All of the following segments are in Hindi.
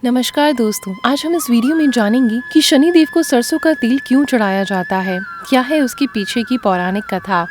नमस्कार दोस्तों, आज हम इस वीडियो में जानेंगे कि शनिदेव को सरसों का तेल क्यों चढ़ाया जाता है, क्या है उसके पीछे की पौराणिक कथा।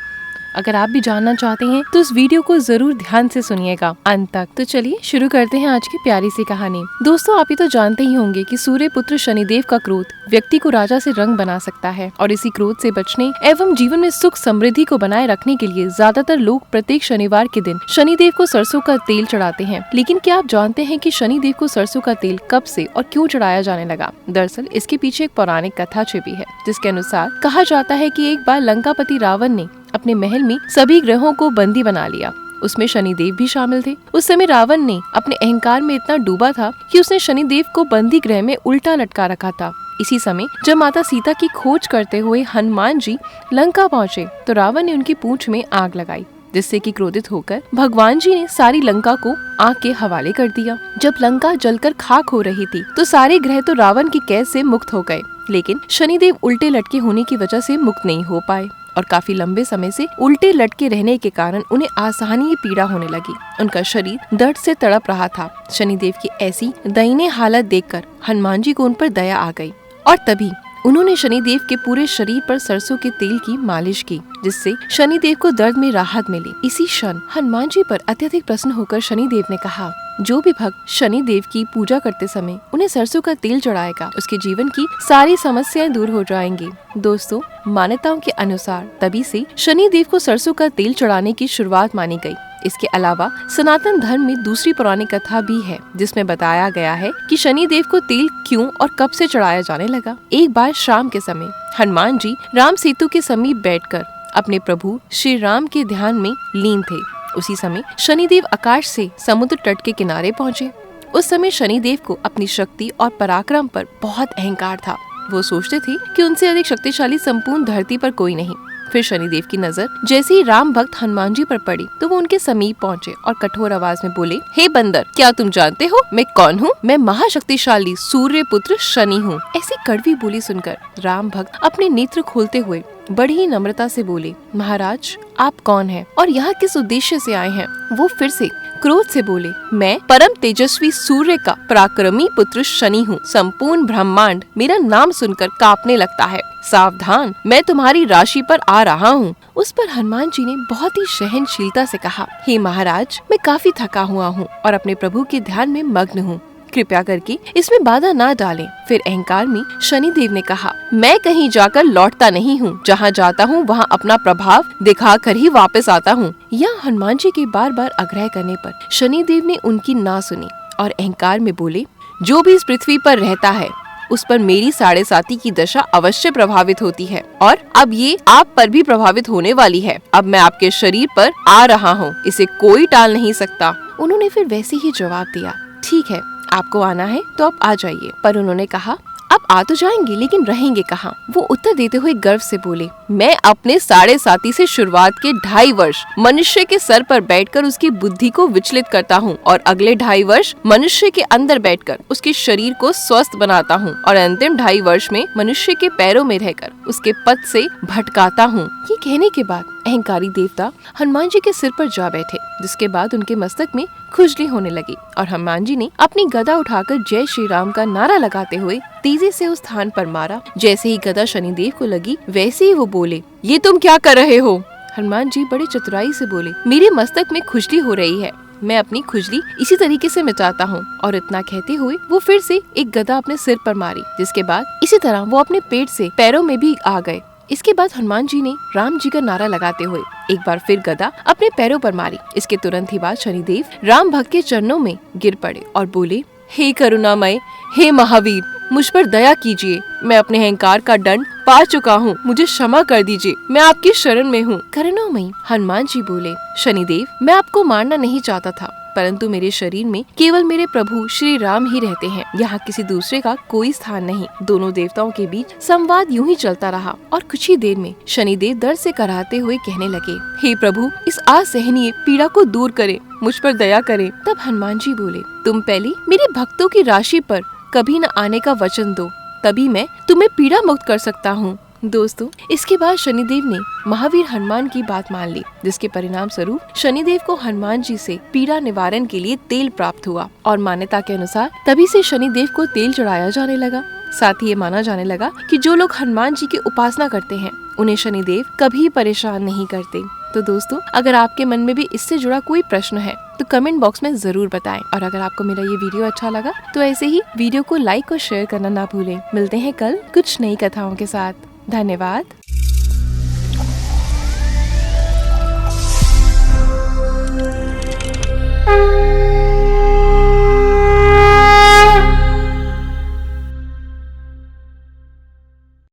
अगर आप भी जानना चाहते हैं तो इस वीडियो को जरूर ध्यान से सुनिएगा अंत तक। तो चलिए शुरू करते हैं आज की प्यारी सी कहानी। दोस्तों, आप ही तो जानते ही होंगे कि सूर्य पुत्र शनिदेव का क्रोध व्यक्ति को राजा से रंग बना सकता है और इसी क्रोध से बचने एवं जीवन में सुख समृद्धि को बनाए रखने के लिए ज्यादातर लोग प्रत्येक शनिवार के दिन शनिदेव को सरसों का तेल चढ़ाते हैं। लेकिन क्या आप जानते हैं कि शनिदेव को सरसों का तेल कब से और क्यों चढ़ाया जाने लगा? दरअसल इसके पीछे एक पौराणिक कथा छिपी है, जिसके अनुसार कहा जाता है कि एक बार लंकापति रावण ने अपने महल में सभी ग्रहों को बंदी बना लिया। उसमें शनिदेव भी शामिल थे। उस समय रावण ने अपने अहंकार में इतना डूबा था कि उसने शनिदेव को बंदी गृह में उल्टा लटका रखा था। इसी समय जब माता सीता की खोज करते हुए हनुमान जी लंका पहुँचे तो रावण ने उनकी पूंछ में आग लगाई, जिससे कि क्रोधित होकर भगवान जी ने सारी लंका को आग के हवाले कर दिया। जब लंका जलकर खाक हो रही थी तो सारे ग्रह तो रावण की कैद से मुक्त हो गए, लेकिन शनिदेव उल्टे लटके होने की वजह से मुक्त नहीं हो पाए और काफी लंबे समय से उल्टे लटके रहने के कारण उन्हें असहनीय पीड़ा होने लगी। उनका शरीर दर्द से तड़प रहा था। शनिदेव की ऐसी दयनीय हालत देखकर हनुमान जी को उन पर दया आ गई और तभी उन्होंने शनिदेव के पूरे शरीर पर सरसों के तेल की मालिश की, जिससे शनिदेव को दर्द में राहत मिली। इसी क्षण हनुमान जी पर अत्यधिक प्रसन्न होकर शनिदेव ने कहा, जो भी भक्त शनिदेव की पूजा करते समय उन्हें सरसों का तेल चढ़ाएगा, उसके जीवन की सारी समस्याएं दूर हो जाएंगी। दोस्तों, मान्यताओं के अनुसार तभी से शनिदेव को सरसों का तेल चढ़ाने की शुरुआत मानी गई। इसके अलावा सनातन धर्म में दूसरी पौराणिक कथा भी है, जिसमें बताया गया है कि शनिदेव को तेल क्यों और कब से चढ़ाया जाने लगा। एक बार शाम के समय हनुमान जी राम सेतु के समीप बैठकर अपने प्रभु श्री राम के ध्यान में लीन थे। उसी समय शनिदेव आकाश से समुद्र तट के किनारे पहुँचे। उस समय शनिदेव को अपनी शक्ति और पराक्रम पर बहुत अहंकार था। वो सोचते थे कि उनसे अधिक शक्तिशाली संपूर्ण धरती पर कोई नहीं। फिर शनिदेव की नजर जैसे ही राम भक्त हनुमान जी पर पड़ी तो वो उनके समीप पहुँचे और कठोर आवाज में बोले, हे बंदर, क्या तुम जानते हो मैं कौन हूँ? मैं महाशक्तिशाली सूर्य पुत्र शनि हूँ। ऐसी कड़वी बोली सुनकर राम भक्त अपने नेत्र खोलते हुए बड़ी ही नम्रता से बोले, महाराज आप कौन हैं और यहाँ किस उद्देश्य से आए हैं? वो फिर से क्रोध से बोले, मैं परम तेजस्वी सूर्य का पराक्रमी पुत्र शनि हूँ। संपूर्ण ब्रह्मांड मेरा नाम सुनकर कांपने लगता है। सावधान, मैं तुम्हारी राशि पर आ रहा हूँ। उस पर हनुमान जी ने बहुत ही सहनशीलता से कहा, हे महाराज, मैं काफी थका हुआ हूँ और अपने प्रभु के ध्यान में मग्न हूँ, कृपया करके इसमें बाधा ना डालें। फिर अहंकार में शनिदेव ने कहा, मैं कहीं जाकर लौटता नहीं हूँ, जहाँ जाता हूँ वहाँ अपना प्रभाव दिखाकर ही वापस आता हूँ। यह हनुमान जी के बार बार आग्रह करने पर शनिदेव ने उनकी ना सुनी और अहंकार में बोले, जो भी इस पृथ्वी पर रहता है उस पर मेरी 7.5 की दशा अवश्य प्रभावित होती है और अब ये आप पर भी प्रभावित होने वाली है। अब मैं आपके शरीर पर आ रहा हूँ, इसे कोई टाल नहीं सकता। उन्होंने फिर वैसे ही जवाब दिया, ठीक है, आपको आना है तो आप आ जाइए। पर उन्होंने कहा, अब आ तो जाएंगे लेकिन रहेंगे कहाँ? वो उत्तर देते हुए गर्व से बोले, मैं अपने 7.5 से शुरुआत के 2.5 वर्ष मनुष्य के सर पर बैठकर उसकी बुद्धि को विचलित करता हूँ और अगले 2.5 वर्ष मनुष्य के अंदर बैठकर उसके शरीर को स्वस्थ बनाता हूँ और अंतिम 2.5 वर्ष में मनुष्य के पैरों में रहकर उसके पथ से भटकाता हूँ। ये कहने के बाद अहंकारी देवता हनुमान जी के सिर पर जा बैठे, जिसके बाद उनके मस्तक में खुजली होने लगी और हनुमान जी ने अपनी गदा उठाकर जय श्री राम का नारा लगाते हुए तेजी से उस स्थान पर मारा। जैसे ही गदा शनिदेव को लगी वैसे ही वो बोले, ये तुम क्या कर रहे हो? हनुमान जी बड़ी चतुराई से बोले, मेरे मस्तक में खुजली हो रही है, मैं अपनी खुजली इसी तरीके से मिटाता हूँ। और इतना कहते हुए वो फिर से एक गदा अपने सिर पर मारी, जिसके बाद इसी तरह वो अपने पेट से पैरों में भी आ गए। इसके बाद हनुमान जी ने राम जी का नारा लगाते हुए एक बार फिर गदा अपने पैरों पर मारी। इसके तुरंत ही बाद शनिदेव राम भक्त के चरणों में गिर पड़े और बोले, हे करुणामय, हे महावीर, मुझ पर दया कीजिए। मैं अपने अहंकार का दंड पा चुका हूँ, मुझे क्षमा कर दीजिए, मैं आपकी शरण में हूँ। करुणामयी हनुमान जी बोले, शनिदेव, मैं आपको मारना नहीं चाहता था, परंतु मेरे शरीर में केवल मेरे प्रभु श्री राम ही रहते हैं, यहाँ किसी दूसरे का कोई स्थान नहीं। दोनों देवताओं के बीच संवाद यूं ही चलता रहा और कुछ ही देर में शनिदेव दर्द से कराहते हुए कहने लगे, हे प्रभु, इस असहनीय पीड़ा को दूर करें, मुझ पर दया करें। तब हनुमान जी बोले, तुम पहले मेरे भक्तों की राशि पर कभी न आने का वचन दो, तभी मैं तुम्हें पीड़ा मुक्त कर सकता हूँ। दोस्तों, इसके बाद शनिदेव ने महावीर हनुमान की बात मान ली, जिसके परिणाम स्वरूप शनिदेव को हनुमान जी से पीड़ा निवारण के लिए तेल प्राप्त हुआ और मान्यता के अनुसार तभी से शनिदेव को तेल चढ़ाया जाने लगा। साथ ही ये माना जाने लगा कि जो लोग हनुमान जी की उपासना करते हैं उन्हें शनिदेव कभी परेशान नहीं करते। तो दोस्तों, अगर आपके मन में भी इससे जुड़ा कोई प्रश्न है तो कमेंट बॉक्स में जरूर बताएं। और अगर आपको मेरा ये वीडियो अच्छा लगा तो ऐसे ही वीडियो को लाइक और शेयर करना ना भूलें। मिलते हैं कल कुछ नई कथाओं के साथ। धन्यवाद।